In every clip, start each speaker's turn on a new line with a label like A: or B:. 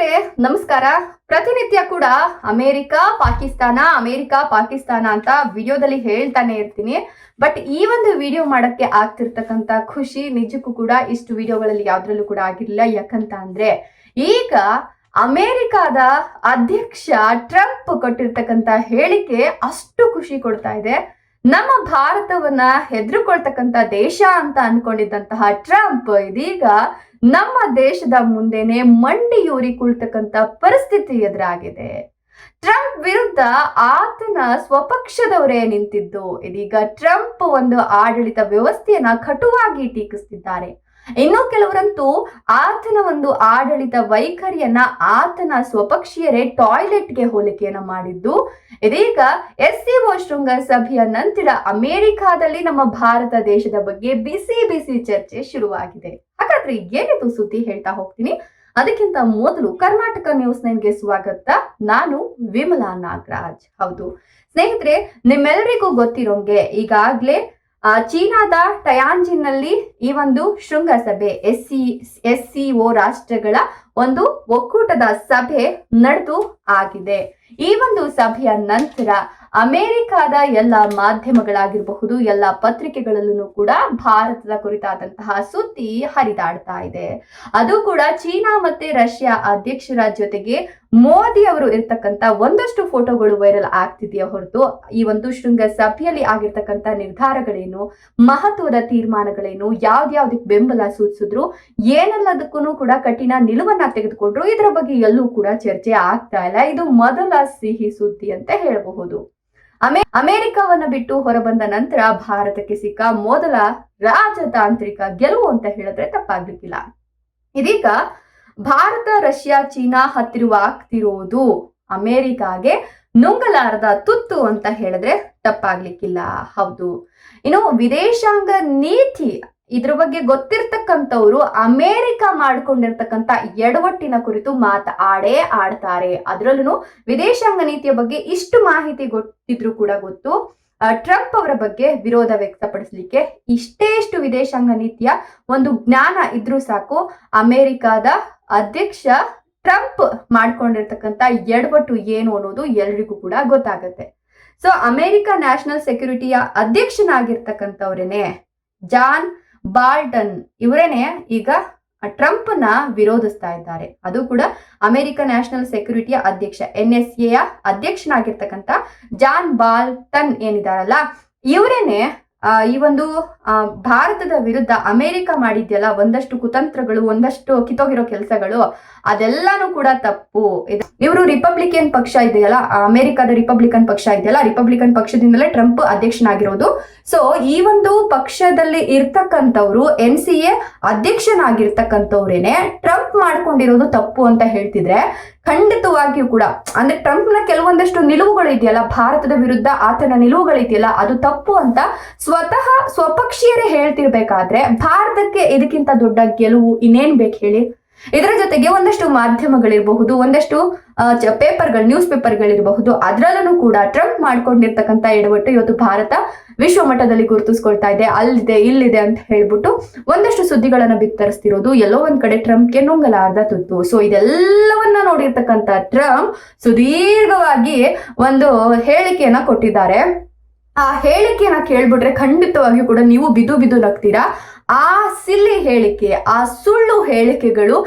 A: ಸ್ನೇಹಿತರೆ ನಮಸ್ಕಾರ. ಪ್ರತಿನಿತ್ಯ ಕೂಡ ಅಮೆರಿಕ ಪಾಕಿಸ್ತಾನ ಅಂತ ವಿಡಿಯೋದಲ್ಲಿ ಹೇಳ್ತಾನೆ ಇರ್ತೀನಿ. ಬಟ್ ಈ ಒಂದು ವಿಡಿಯೋ ಮಾಡಕ್ಕೆ ಆಗ್ತಿರ್ತಕ್ಕಂತ ಖುಷಿ ನಿಜಕ್ಕೂ ಕೂಡ ಇಷ್ಟು ವಿಡಿಯೋಗಳಲ್ಲಿ ಯಾವ್ದ್ರಲ್ಲೂ ಕೂಡ ಆಗಿರ್ಲಿಲ್ಲ. ಯಾಕಂತ ಅಂದ್ರೆ ಈಗ ಅಮೆರಿಕಾದ ಅಧ್ಯಕ್ಷ ಟ್ರಂಪ್ ಕೊಟ್ಟಿರ್ತಕ್ಕಂತ ಹೇಳಿಕೆ ಅಷ್ಟು ಖುಷಿ ಕೊಡ್ತಾ ಇದೆ. ನಮ್ಮ ಭಾರತವನ್ನ ಹೆದರ್ಕೊಳ್ತಕ್ಕಂತ ದೇಶ ಅಂತ ಅನ್ಕೊಂಡಿದ್ದಂತಹ ಟ್ರಂಪ್ ಇದೀಗ ನಮ್ಮ ದೇಶದ ಮುಂದೆನೆ ಮಂಡಿಯೂರಿ ಕುಳಿತಕ್ಕಂತ ಪರಿಸ್ಥಿತಿ ಎದುರಾಗಿದೆ. ಟ್ರಂಪ್ ವಿರುದ್ಧ ಆತನ ಸ್ವಪಕ್ಷದವರೇ ನಿಂತಿದ್ದು ಇದೀಗ ಟ್ರಂಪ್ ಒಂದು ಆಡಳಿತ ವ್ಯವಸ್ಥೆಯನ್ನ ಕಟುವಾಗಿ ಟೀಕಿಸ್ತಿದ್ದಾರೆ. ಇನ್ನು ಕೆಲವರಂತೂ ಆತನ ಒಂದು ಆಡಳಿತ ವೈಖರಿಯನ್ನ ಆತನ ಸ್ವಪಕ್ಷೀಯರೇ ಟಾಯ್ಲೆಟ್ಗೆ ಹೋಲಿಕೆಯನ್ನ ಮಾಡಿದ್ದು ಇದೀಗ SCO ಶೃಂಗಸಭೆಯ ನಂತರ ಅಮೆರಿಕಾದಲ್ಲಿ ನಮ್ಮ ಭಾರತ ದೇಶದ ಬಗ್ಗೆ ಬಿಸಿ ಚರ್ಚೆ ಶುರುವಾಗಿದೆ. ಹಾಗಾದ್ರೆ ಏನಿದು ಸುದ್ದಿ ಹೇಳ್ತಾ ಹೋಗ್ತೀನಿ. ಅದಕ್ಕಿಂತ ಮೊದಲು ಕರ್ನಾಟಕ ನ್ಯೂಸ್ 9ಗೆ ಸ್ವಾಗತ. ನಾನು ವಿಮಲಾ ನಾಗರಾಜ್. ಹೌದು ಸ್ನೇಹಿತರೆ, ನಿಮ್ಮೆಲ್ಲರಿಗೂ ಗೊತ್ತಿರೋಂಗೆ ಈಗಾಗ್ಲೇ ಚೀನಾದ ಟಯಾಂಜಿನ್ನಲ್ಲಿ ಈ ಒಂದು ಶೃಂಗಸಭೆ SCO ರಾಷ್ಟ್ರಗಳ ಒಂದು ಒಕ್ಕೂಟದ ಸಭೆ ನಡೆದು ಆಗಿದೆ. ಈ ಒಂದು ಸಭೆಯ ನಂತರ ಅಮೆರಿಕಾದ ಎಲ್ಲ ಮಾಧ್ಯಮಗಳಾಗಿರಬಹುದು, ಎಲ್ಲ ಪತ್ರಿಕೆಗಳಲ್ಲೂ ಕೂಡ ಭಾರತದ ಕುರಿತಾದಂತಹ ಸುದ್ದಿ ಹರಿದಾಡ್ತಾ ಇದೆ. ಅದು ಕೂಡ ಚೀನಾ ಮತ್ತೆ ರಷ್ಯಾ ಅಧ್ಯಕ್ಷರ ಜೊತೆಗೆ ಮೋದಿ ಅವರು ಇರ್ತಕ್ಕಂತ ಒಂದಷ್ಟು ಫೋಟೋಗಳು ವೈರಲ್ ಆಗ್ತಿದೆಯಾ ಹೊರತು ಈ ಒಂದು ಶೃಂಗ ಸಭೆಯಲ್ಲಿ ಆಗಿರ್ತಕ್ಕಂತ ನಿರ್ಧಾರಗಳೇನು, ಮಹತ್ವದ ತೀರ್ಮಾನಗಳೇನು, ಯಾವ್ದ್ಯಾವ್ದಕ್ಕೆ ಬೆಂಬಲ ಸೂಚಿಸಿದ್ರು, ಏನೆಲ್ಲದಕ್ಕೂ ಕೂಡ ಕಠಿಣ ನಿಲುವನ್ನ ತೆಗೆದುಕೊಂಡ್ರು, ಇದರ ಬಗ್ಗೆ ಎಲ್ಲೂ ಕೂಡ ಚರ್ಚೆ ಆಗ್ತಾ ಇಲ್ಲ. ಇದು ಮೊದಲ ಸಿಹಿ ಸುದ್ದಿ ಅಂತ ಹೇಳಬಹುದು. ಅಮೆರಿಕವನ್ನ ಬಿಟ್ಟು ಹೊರಬಂದ ನಂತರ ಭಾರತಕ್ಕೆ ಸಿಕ್ಕ ಮೊದಲ ರಾಜತಾಂತ್ರಿಕ ಗೆಲುವು ಅಂತ ಹೇಳಿದ್ರೆ ತಪ್ಪಾಗ್ಲಿಕ್ಕಿಲ್ಲ. ಇದೀಗ ಭಾರತ, ರಷ್ಯಾ, ಚೀನಾ ಹತ್ತಿರವಾಗ್ತಿರೋದು ಅಮೆರಿಕಾಗೆ ನುಂಗಲಾರದ ತುತ್ತು ಅಂತ ಹೇಳಿದ್ರೆ ತಪ್ಪಾಗ್ಲಿಕ್ಕಿಲ್ಲ. ಹೌದು, ಇನ್ನು ವಿದೇಶಾಂಗ ನೀತಿ ಇದ್ರ ಬಗ್ಗೆ ಗೊತ್ತಿರ್ತಕ್ಕಂಥವ್ರು ಅಮೆರಿಕ ಮಾಡ್ಕೊಂಡಿರ್ತಕ್ಕಂಥ ಎಡವಟ್ಟಿನ ಕುರಿತು ಆಡ್ತಾರೆ. ಅದರಲ್ಲೂ ವಿದೇಶಾಂಗ ನೀತಿಯ ಬಗ್ಗೆ ಇಷ್ಟು ಮಾಹಿತಿ ಗೊತ್ತಿದ್ರು ಕೂಡ ಗೊತ್ತು ಟ್ರಂಪ್ ಅವರ ಬಗ್ಗೆ ವಿರೋಧ ವ್ಯಕ್ತಪಡಿಸಲಿಕ್ಕೆ ಇಷ್ಟು ವಿದೇಶಾಂಗ ನೀತಿಯ ಒಂದು ಜ್ಞಾನ ಇದ್ರೂ ಸಾಕು. ಅಮೆರಿಕಾದ ಅಧ್ಯಕ್ಷ ಟ್ರಂಪ್ ಮಾಡ್ಕೊಂಡಿರ್ತಕ್ಕಂಥ ಎಡವಟ್ಟು ಏನು ಅನ್ನೋದು ಎಲ್ರಿಗೂ ಕೂಡ ಗೊತ್ತಾಗುತ್ತೆ. ಸೊ ಅಮೆರಿಕ ನ್ಯಾಷನಲ್ ಸೆಕ್ಯೂರಿಟಿಯ ಅಧ್ಯಕ್ಷನಾಗಿರ್ತಕ್ಕಂಥವ್ರೇನೆ ಜಾನ್ ಬಾಲ್ಟನ್ ಇವರೇನೆ ಈಗ ಟ್ರಂಪ್ನ ವಿರೋಧಿಸ್ತಾ ಇದ್ದಾರೆ. ಅದು ಕೂಡ ಅಮೆರಿಕ ನ್ಯಾಷನಲ್ ಸೆಕ್ಯೂರಿಟಿಯ ಅಧ್ಯಕ್ಷ NSA ಅಧ್ಯಕ್ಷನಾಗಿರ್ತಕ್ಕಂಥ ಜಾನ್ ಬಾಲ್ಟನ್ ಏನಿದಾರಲ್ಲ ಇವರೇನೆ ಈ ಒಂದು ಭಾರತದ ವಿರುದ್ಧ ಅಮೆರಿಕ ಮಾಡಿದ್ಯಲ್ಲ ಒಂದಷ್ಟು ಕುತಂತ್ರಗಳು, ಒಂದಷ್ಟು ಕಿತ್ತೋಗಿರೋ ಕೆಲಸಗಳು ಅದೆಲ್ಲಾನು ಕೂಡ ತಪ್ಪು. ಇವರು ರಿಪಬ್ಲಿಕನ್ ಪಕ್ಷ ಇದೆಯಲ್ಲ, ಅಮೆರಿಕದ ರಿಪಬ್ಲಿಕನ್ ಪಕ್ಷ ಇದೆಯಲ್ಲ, ರಿಪಬ್ಲಿಕನ್ ಪಕ್ಷದಿಂದಲೇ ಟ್ರಂಪ್ ಅಧ್ಯಕ್ಷನಾಗಿರೋದು. ಸೊ ಈ ಒಂದು ಪಕ್ಷದಲ್ಲಿ ಇರ್ತಕ್ಕಂಥವ್ರು NCA ಅಧ್ಯಕ್ಷನಾಗಿರ್ತಕ್ಕಂಥವ್ರೇನೆ ಟ್ರಂಪ್ ಮಾಡ್ಕೊಂಡಿರೋದು ತಪ್ಪು ಅಂತ ಹೇಳ್ತಿದ್ರೆ ಖಂಡಿತವಾಗಿಯೂ ಕೂಡ ಅಂದ್ರೆ ಟ್ರಂಪ್ನ ಕೆಲವೊಂದಷ್ಟು ನಿಲುವುಗಳು ಇದೆಯಲ್ಲ, ಭಾರತದ ವಿರುದ್ಧ ಆತನ ನಿಲುವುಗಳು ಇದೆಯಲ್ಲ ಅದು ತಪ್ಪು ಅಂತ ಸ್ವತಃ ಸ್ವಪಕ್ಷೀಯರೇ ಹೇಳ್ತಿರ್ಬೇಕಾದ್ರೆ ಭಾರತಕ್ಕೆ ಇದಕ್ಕಿಂತ ದೊಡ್ಡ ಗೆಲುವು ಇನ್ನೇನ್ ಬೇಕು ಹೇಳಿ. ಇದರ ಜೊತೆಗೆ ಒಂದಷ್ಟು ಮಾಧ್ಯಮಗಳಿರಬಹುದು, ಒಂದಷ್ಟು ನ್ಯೂಸ್ ಪೇಪರ್ಗಳಿರಬಹುದು, ಅದರಲ್ಲೂ ಕೂಡ ಟ್ರಂಪ್ ಮಾಡ್ಕೊಂಡಿರ್ತಕ್ಕಂಥ ಎಡವಟ್ಟು ಇವತ್ತು ಭಾರತ ವಿಶ್ವ ಮಟ್ಟದಲ್ಲಿ ಗುರುತಿಸ್ಕೊಳ್ತಾ ಇದೆ, ಅಲ್ಲಿದೆ ಇಲ್ಲಿದೆ ಅಂತ ಹೇಳ್ಬಿಟ್ಟು ಒಂದಷ್ಟು ಸುದ್ದಿಗಳನ್ನ ಬಿತ್ತರಿಸ್ತಿರೋದು ಎಲ್ಲೋ ಒಂದ್ ಕಡೆ ಟ್ರಂಪ್ಗೆ ನುಂಗಲಾರ್ದ ತುತ್ತು. ಸೊ ಇದೆಲ್ಲವನ್ನ ನೋಡಿರ್ತಕ್ಕಂಥ ಟ್ರಂಪ್ ಸುದೀರ್ಘವಾಗಿ ಒಂದು ಹೇಳಿಕೆಯನ್ನ ಕೊಟ್ಟಿದ್ದಾರೆ. ಆ ಹೇಳಿಕೆಯನ್ನ ಕೇಳ್ಬಿಟ್ರೆ ಖಂಡಿತವಾಗಿಯೂ ಕೂಡ ನೀವು ಬಿದ್ದು ನಗ್ತೀರಾ. ಆ ಸಿಲ್ಲಿ ಹೇಳಿಕೆ, ಆ ಸುಳ್ಳು ಹೇಳಿಕೆಗಳು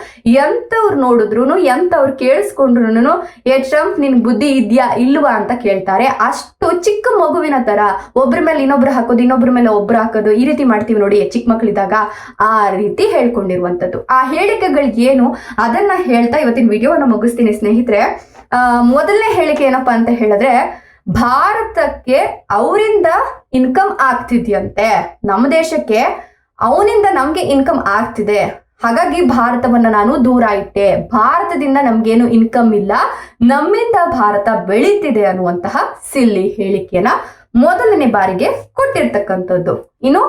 A: ಎಂತವ್ರು ನೋಡಿದ್ರು, ಎಂತವ್ರು ಕೇಳಿಸ್ಕೊಂಡ್ರು ಟ್ರಂಪ್ ನಿನ್ ಬುದ್ಧಿ ಇದ್ಯಾ ಇಲ್ವಾ ಅಂತ ಕೇಳ್ತಾರೆ. ಅಷ್ಟು ಚಿಕ್ಕ ಮಗುವಿನ ತರ ಒಬ್ರ ಮೇಲೆ ಇನ್ನೊಬ್ರು ಹಾಕೋದು, ಇನ್ನೊಬ್ರ ಮೇಲೆ ಒಬ್ರು ಹಾಕೋದು, ಈ ರೀತಿ ಮಾಡ್ತೀವಿ ನೋಡಿ ಚಿಕ್ಕ ಮಕ್ಳಿದ್ದಾಗ, ಆ ರೀತಿ ಹೇಳ್ಕೊಂಡಿರುವಂತದ್ದು. ಆ ಹೇಳಿಕೆಗಳು ಏನು ಅದನ್ನ ಹೇಳ್ತಾ ಇವತ್ತಿನ ವಿಡಿಯೋವನ್ನ ಮುಗಿಸ್ತೀನಿ ಸ್ನೇಹಿತರೆ. ಮೊದಲನೇ ಹೇಳಿಕೆ ಏನಪ್ಪಾ ಅಂತ ಹೇಳಿದ್ರೆ, ಭಾರತಕ್ಕೆ ಅವರಿಂದ ಇನ್ಕಮ್ ಆಗ್ತಿದ್ಯಂತೆ, ನಮ್ಮ ದೇಶಕ್ಕೆ ಅವನಿಂದ ನಮ್ಗೆ ಇನ್ಕಮ್ ಆಗ್ತಿದೆ, ಹಾಗಾಗಿ ಭಾರತವನ್ನ ನಾನು ದೂರ ಇಟ್ಟೆ, ಭಾರತದಿಂದ ನಮ್ಗೇನು ಇನ್ಕಮ್ ಇಲ್ಲ, ನಮ್ಮಿಂದ ಭಾರತ ಬೆಳೀತಿದೆ ಅನ್ನುವಂತಹ ಸಿಲ್ಲಿ ಹೇಳಿಕೆಯನ್ನ ಮೊದಲನೇ ಬಾರಿಗೆ ಕೊಟ್ಟಿರ್ತಕ್ಕಂಥದ್ದು. ಇನ್ನು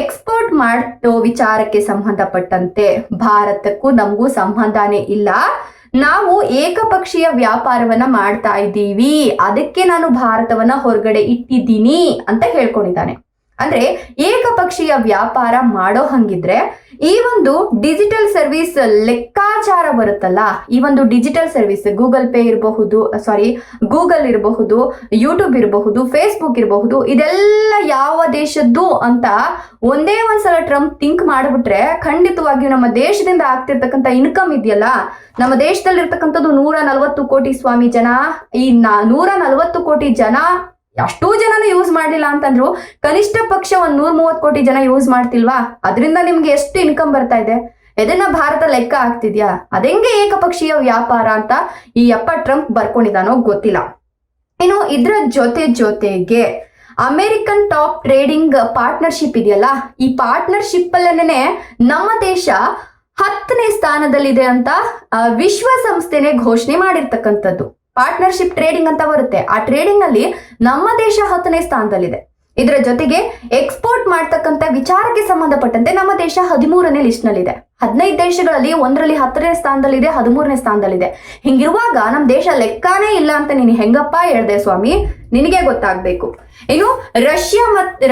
A: ಎಕ್ಸ್ಪೋರ್ಟ್ ಮಾಡೋ ವಿಚಾರಕ್ಕೆ ಸಂಬಂಧಪಟ್ಟಂತೆ ಭಾರತಕ್ಕೂ ನಮಗೂ ಸಂಬಂಧನೇ ಇಲ್ಲ, ನಾವು ಏಕಪಕ್ಷೀಯ ವ್ಯಾಪಾರವನ್ನ ಮಾಡ್ತಾ ಇದ್ದೀವಿ, ಅದಕ್ಕೆ ನಾನು ಭಾರತವನ್ನ ಹೊರಗಡೆ ಇಟ್ಟಿದ್ದೀನಿ ಅಂತ ಹೇಳ್ಕೊಂಡಿದ್ದಾನೆ. ಅಂದ್ರೆ ಏಕಪಕ್ಷೀಯ ವ್ಯಾಪಾರ ಮಾಡೋ ಹಂಗಿದ್ರೆ ಈ ಒಂದು ಡಿಜಿಟಲ್ ಸರ್ವಿಸ್ ಲೆಕ್ಕಾಚಾರ ಬರುತ್ತಲ್ಲ, ಈ ಒಂದು ಡಿಜಿಟಲ್ ಸರ್ವಿಸ್ ಗೂಗಲ್ ಪೇ ಇರಬಹುದು, ಗೂಗಲ್ ಇರಬಹುದು, ಯೂಟ್ಯೂಬ್ ಇರಬಹುದು, ಫೇಸ್ಬುಕ್ ಇರಬಹುದು, ಇದೆಲ್ಲ ಯಾವ ದೇಶದ್ದು ಅಂತ ಒಂದೇ ಒಂದ್ಸಲ ಟ್ರಂಪ್ ಥಿಂಕ್ ಮಾಡಿಬಿಟ್ರೆ ಖಂಡಿತವಾಗಿಯೂ ನಮ್ಮ ದೇಶದಿಂದ ಆಗ್ತಿರ್ತಕ್ಕಂಥ ಇನ್ಕಮ್ ಇದೆಯಲ್ಲ, ನಮ್ಮ ದೇಶದಲ್ಲಿ ಇರ್ತಕ್ಕಂಥದ್ದು 140 ಕೋಟಿ ಸ್ವಾಮಿ ಜನ, ಈ 140 ಕೋಟಿ ಜನ ಅಷ್ಟೂ ಜನನು ಯೂಸ್ ಮಾಡ್ಲಿಲ್ಲ ಅಂತಂದ್ರು ಕನಿಷ್ಠ ಪಕ್ಷ 130 ಕೋಟಿ ಜನ ಯೂಸ್ ಮಾಡ್ತಿಲ್ವಾ? ಅದರಿಂದ ನಿಮ್ಗೆ ಎಷ್ಟು ಇನ್ಕಮ್ ಬರ್ತಾ ಇದೆ? ಇದನ್ನ ಭಾರತ ಲೆಕ್ಕ ಆಗ್ತಿದ್ಯಾ? ಅದೆಂಗೆ ಏಕಪಕ್ಷೀಯ ವ್ಯಾಪಾರ ಅಂತ ಈ ಟ್ರಂಪ್ ಬರ್ಕೊಂಡಿದ್ದಾನೋ ಗೊತ್ತಿಲ್ಲ. ಇನ್ನು ಇದ್ರ ಜೊತೆಗೆ ಅಮೆರಿಕನ್ ಟಾಪ್ ಟ್ರೇಡಿಂಗ್ ಪಾರ್ಟ್ನರ್ಶಿಪ್ ಇದೆಯಲ್ಲ, ಈ ಪಾರ್ಟ್ನರ್ಶಿಪ್ ಅಲ್ಲೇನೆ ನಮ್ಮ ದೇಶ 10ನೇ ಸ್ಥಾನದಲ್ಲಿದೆ ಅಂತ ವಿಶ್ವಸಂಸ್ಥೆನೆ ಘೋಷಣೆ ಮಾಡಿರ್ತಕ್ಕಂಥದ್ದು. ಪಾರ್ಟ್ನರ್ಶಿಪ್ ಟ್ರೇಡಿಂಗ್ ಅಂತ ಬರುತ್ತೆ, ಆ ಟ್ರೇಡಿಂಗ್ ಅಲ್ಲಿ ನಮ್ಮ ದೇಶ 10ನೇ ಸ್ಥಾನದಲ್ಲಿದೆ. ಇದರ ಜೊತೆಗೆ ಎಕ್ಸ್ಪೋರ್ಟ್ ಮಾಡ್ತಕ್ಕಂಥ ವಿಚಾರಕ್ಕೆ ಸಂಬಂಧಪಟ್ಟಂತೆ ನಮ್ಮ ದೇಶ 13ನೇ ಲಿಸ್ಟ್ ನಲ್ಲಿದೆ. 15 ದೇಶಗಳಲ್ಲಿ ಒಂದರಲ್ಲಿ 10ನೇ ಸ್ಥಾನದಲ್ಲಿದೆ, 13ನೇ ಸ್ಥಾನದಲ್ಲಿದೆ. ಹಿಂಗಿರುವಾಗ ನಮ್ಮ ದೇಶ ಲೆಕ್ಕಾನೇ ಇಲ್ಲ ಅಂತ ನೀನು ಹೆಂಗಪ್ಪ ಹೇಳ್ದೆ ಸ್ವಾಮಿ? ನಿನಗೆ ಗೊತ್ತಾಗ್ಬೇಕು. ಇನ್ನು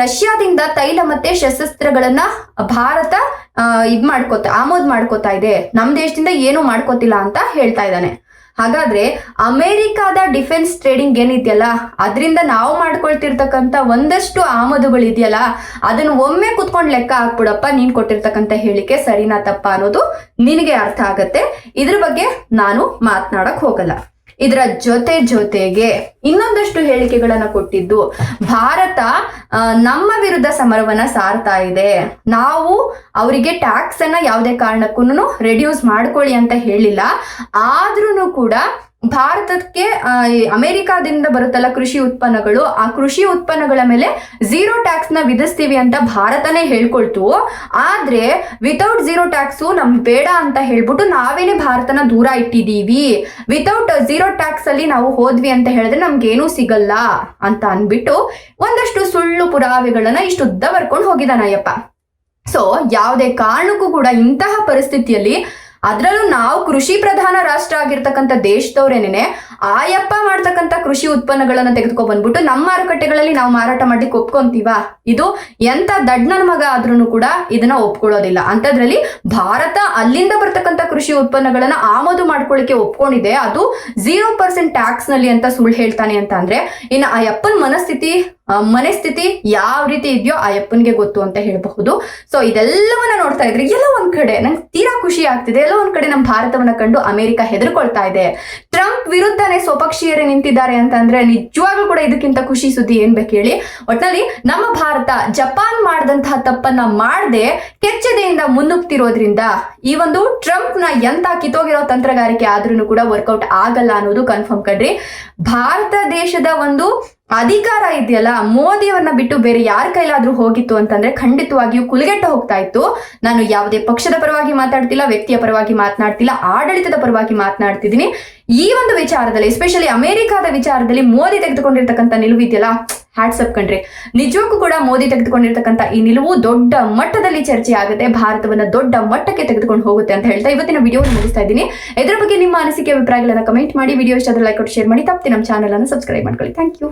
A: ರಷ್ಯಾದಿಂದ ತೈಲ ಮತ್ತೆ ಶಸ್ತ್ರಾಸ್ತ್ರಗಳನ್ನ ಭಾರತ ಆಮದು ಮಾಡ್ಕೋತಾ ಇದೆ, ನಮ್ಮ ದೇಶದಿಂದ ಏನು ಮಾಡ್ಕೋತಿಲ್ಲ ಅಂತ ಹೇಳ್ತಾ ಇದ್ದಾನೆ. ಹಾಗಾದ್ರೆ ಅಮೆರಿಕಾದ ಡಿಫೆನ್ಸ್ ಟ್ರೇಡಿಂಗ್ ಏನಿದೆಯಲ್ಲ, ಅದರಿಂದ ನಾವು ಮಾಡ್ಕೊಳ್ತಿರ್ತಕ್ಕಂಥ ಒಂದಷ್ಟು ಆಮದುಗಳಿದೆಯಲ್ಲ, ಅದನ್ನು ಒಮ್ಮೆ ಕುತ್ಕೊಂಡು ಲೆಕ್ಕ ಹಾಕ್ಬಿಡಪ್ಪ, ನೀನ್ ಕೊಟ್ಟಿರ್ತಕ್ಕಂಥ ಹೇಳಿಕೆ ಸರಿನಾ ತಪ್ಪಾ ಅನ್ನೋದು ನಿನಗೆ ಅರ್ಥ ಆಗತ್ತೆ. ಇದ್ರ ಬಗ್ಗೆ ನಾನು ಮಾತನಾಡಕ್ ಹೋಗಲ್ಲ. ಇದರ ಜೊತೆಗೆ ಇನ್ನೊಂದಷ್ಟು ಹೇಳಿಕೆಗಳನ್ನ ಕೊಟ್ಟಿದ್ದು, ಭಾರತ ನಮ್ಮ ವಿರುದ್ಧ ಸಮರವನ್ನ ಸಾರ್ತಾ ಇದೆ, ನಾವು ಅವರಿಗೆ ಟ್ಯಾಕ್ಸ್ ಅನ್ನ ಯಾವುದೇ ಕಾರಣಕ್ಕೂ ರೆಡ್ಯೂಸ್ ಮಾಡ್ಕೊಳ್ಳಿ ಅಂತ ಹೇಳಿಲ್ಲ. ಆದ್ರೂ ಕೂಡ ಭಾರತಕ್ಕೆ ಅಮೆರಿಕಾದಿಂದ ಬರುತ್ತಲ್ಲ ಕೃಷಿ ಉತ್ಪನ್ನಗಳು, ಆ ಕೃಷಿ ಉತ್ಪನ್ನಗಳ ಮೇಲೆ 0 ಟ್ಯಾಕ್ಸ್ ನ ವಿಧಿಸ್ತೀವಿ ಅಂತ ಭಾರತನೇ ಹೇಳ್ಕೊಳ್ತು. ಆದ್ರೆ ವಿತೌಟ್ 0 ಟ್ಯಾಕ್ಸು ನಮ್ಗೆ ಬೇಡ ಅಂತ ಹೇಳ್ಬಿಟ್ಟು ನಾವೇನೆ ಭಾರತನ ದೂರ ಇಟ್ಟಿದೀವಿ. ವಿತೌಟ್ 0 ಟ್ಯಾಕ್ಸ್ ಅಲ್ಲಿ ನಾವು ಹೋದ್ವಿ ಅಂತ ಹೇಳಿದ್ರೆ ನಮ್ಗೇನೂ ಸಿಗಲ್ಲ ಅಂತ ಅನ್ಬಿಟ್ಟು ಒಂದಷ್ಟು ಸುಳ್ಳು ಪುರಾವೆಗಳನ್ನ ಇಷ್ಟುದ್ದ ಬರ್ಕೊಂಡು ಹೋಗಿದಾನಯ್ಯಪ್ಪ. ಸೊ ಯಾವುದೇ ಕಾರಣಕ್ಕೂ ಕೂಡ ಇಂತಹ ಪರಿಸ್ಥಿತಿಯಲ್ಲಿ, ಅದ್ರಲ್ಲೂ ನಾವು ಕೃಷಿ ಪ್ರಧಾನ ರಾಷ್ಟ್ರ ಆಗಿರ್ತಕ್ಕಂಥ ದೇಶದವ್ರೇನೆ ಆಯಪ್ಪ ಮಾಡ್ತಕ್ಕಂಥ ಕೃಷಿ ಉತ್ಪನ್ನಗಳನ್ನ ತೆಗೆದುಕೊ ಬಂದ್ಬಿಟ್ಟು ನಮ್ಮ ಮಾರುಕಟ್ಟೆಗಳಲ್ಲಿ ನಾವು ಮಾರಾಟ ಮಾಡ್ಲಿಕ್ಕೆ ಒಪ್ಕೊಂತೀವ? ಇದು ಎಂತ ದಡ್ಡನ ಮಗ ಆದ್ರೂ ಕೂಡ ಇದನ್ನ ಒಪ್ಕೊಳ್ಳೋದಿಲ್ಲ. ಅಂತದ್ರಲ್ಲಿ ಭಾರತ ಅಲ್ಲಿಂದ ಬರ್ತಕ್ಕಂಥ ಕೃಷಿ ಉತ್ಪನ್ನಗಳನ್ನ ಆಮದು ಮಾಡ್ಕೊಳ್ಳಿಕ್ಕೆ ಒಪ್ಕೊಂಡಿದೆ, ಅದು 0% ಟ್ಯಾಕ್ಸ್ ನಲ್ಲಿ ಅಂತ ಸುಳ್ಳು ಹೇಳ್ತಾನೆ ಅಂತ ಅಂದ್ರೆ ಇನ್ನು ಆ ಅಪ್ಪನ ಮನಸ್ಥಿತಿ ಯಾವ ರೀತಿ ಇದೆಯೋ ಆ ಅಪ್ಪನ್ಗೆ ಗೊತ್ತು ಅಂತ ಹೇಳಬಹುದು. ಸೊ ಇದೆಲ್ಲವನ್ನ ನೋಡ್ತಾ ಇದ್ರೆ ಎಲ್ಲ ಒಂದ್ ಕಡೆ ನಂಗೆ ತೀರಾ ಖುಷಿ ಆಗ್ತಿದೆ, ಎಲ್ಲ ಒಂದ್ ಕಡೆ ನಮ್ಮ ಭಾರತವನ್ನ ಕಂಡು ಅಮೆರಿಕ ಹೆದರ್ಕೊಳ್ತಾ ಇದೆ. ಟ್ರಂಪ್ ವಿರುದ್ಧನೇ ಸ್ವಪಕ್ಷೀಯರೇ ನಿಂತಿದ್ದಾರೆ ಅಂತ ಅಂದ್ರೆ ನಿಜವಾಗ್ಲೂ ಕೂಡ ಇದಕ್ಕಿಂತ ಖುಷಿ ಸುದ್ದಿ ಏನ್ ಬೇಕು ಹೇಳಿ? ಒಟ್ನಲ್ಲಿ ನಮ್ಮ ಭಾರತ ಜಪಾನ್ ಮಾಡಿದಂತಹ ತಪ್ಪನ್ನ ಮಾಡದೆ ಕೆಚ್ಚೆದೆಯಿಂದ ಮುನ್ನುಗ್ತಿರೋದ್ರಿಂದ ಈ ಒಂದು ಟ್ರಂಪ್ ನ ಎಂತ ಕಿತ್ತೋಗಿರೋ ತಂತ್ರಗಾರಿಕೆ ಆದ್ರೂ ಕೂಡ ವರ್ಕೌಟ್ ಆಗಲ್ಲ ಅನ್ನೋದು ಕನ್ಫರ್ಮ್ ಕಣ್ರಿ. ಭಾರತ ದೇಶದ ಒಂದು ಅಧಿಕಾರ ಇದೆಯಲ್ಲ, ಮೋದಿಯವರನ್ನ ಬಿಟ್ಟು ಬೇರೆ ಯಾರ ಕೈಲಾದ್ರೂ ಹೋಗಿತ್ತು ಅಂತಂದ್ರೆ ಖಂಡಿತವಾಗಿಯೂ ಕುಲಗೆಟ್ಟ ಹೋಗ್ತಾ ಇತ್ತು. ನಾನು ಯಾವುದೇ ಪಕ್ಷದ ಪರವಾಗಿ ಮಾತಾಡ್ತಿಲ್ಲ, ವ್ಯಕ್ತಿಯ ಪರವಾಗಿ ಮಾತನಾಡ್ತಿಲ್ಲ, ಆಡಳಿತದ ಪರವಾಗಿ ಮಾತನಾಡ್ತಿದ್ದೀನಿ. ಈ ಒಂದು ವಿಚಾರದಲ್ಲಿ, ಎಸ್ಪೆಷಲಿ ಅಮೆರಿಕಾದ ವಿಚಾರದಲ್ಲಿ ಮೋದಿ ತೆಗೆದುಕೊಂಡಿರ್ತಕ್ಕಂಥ ನಿಲುವು ಇದೆಯಲ್ಲ, ಹ್ಯಾಟ್ಸಪ್ ಕಣ್ರಿ. ನಿಜಕ್ಕೂ ಕೂಡ ಮೋದಿ ತೆಗೆದುಕೊಂಡಿರ್ತಕ್ಕಂಥ ಈ ನಿಲುವು ದೊಡ್ಡ ಮಟ್ಟದಲ್ಲಿ ಚರ್ಚೆ ಆಗುತ್ತೆ, ಭಾರತವನ್ನ ದೊಡ್ಡ ಮಟ್ಟಕ್ಕೆ ತೆಗೆದುಕೊಂಡು ಹೋಗುತ್ತೆ ಅಂತ ಹೇಳ್ತಾ ಇವತ್ತಿನ ವಿಡಿಯೋ ಮುಗಿಸ್ತಾ ಇದ್ದೀನಿ. ಇದರ ಬಗ್ಗೆ ನಿಮ್ಮ ಅನಿಸಿಕೆ ಅಭಿಪ್ರಾಯಗಳನ್ನ ಕಮೆಂಟ್ ಮಾಡಿ, ವಿಡಿಯೋ ಇಷ್ಟ ಆದ್ರೆ ಲೈಕ್ ಕೊಟ್ಟು ಶೇರ್ ಮಾಡಿ, ತಪ್ಪದೆ ನಮ್ಮ ಚಾನಲ್ ಅನ್ನು ಸಬ್ಸ್ಕ್ರೈಬ್ ಮಾಡ್ಕೊಳ್ಳಿ. Thank you.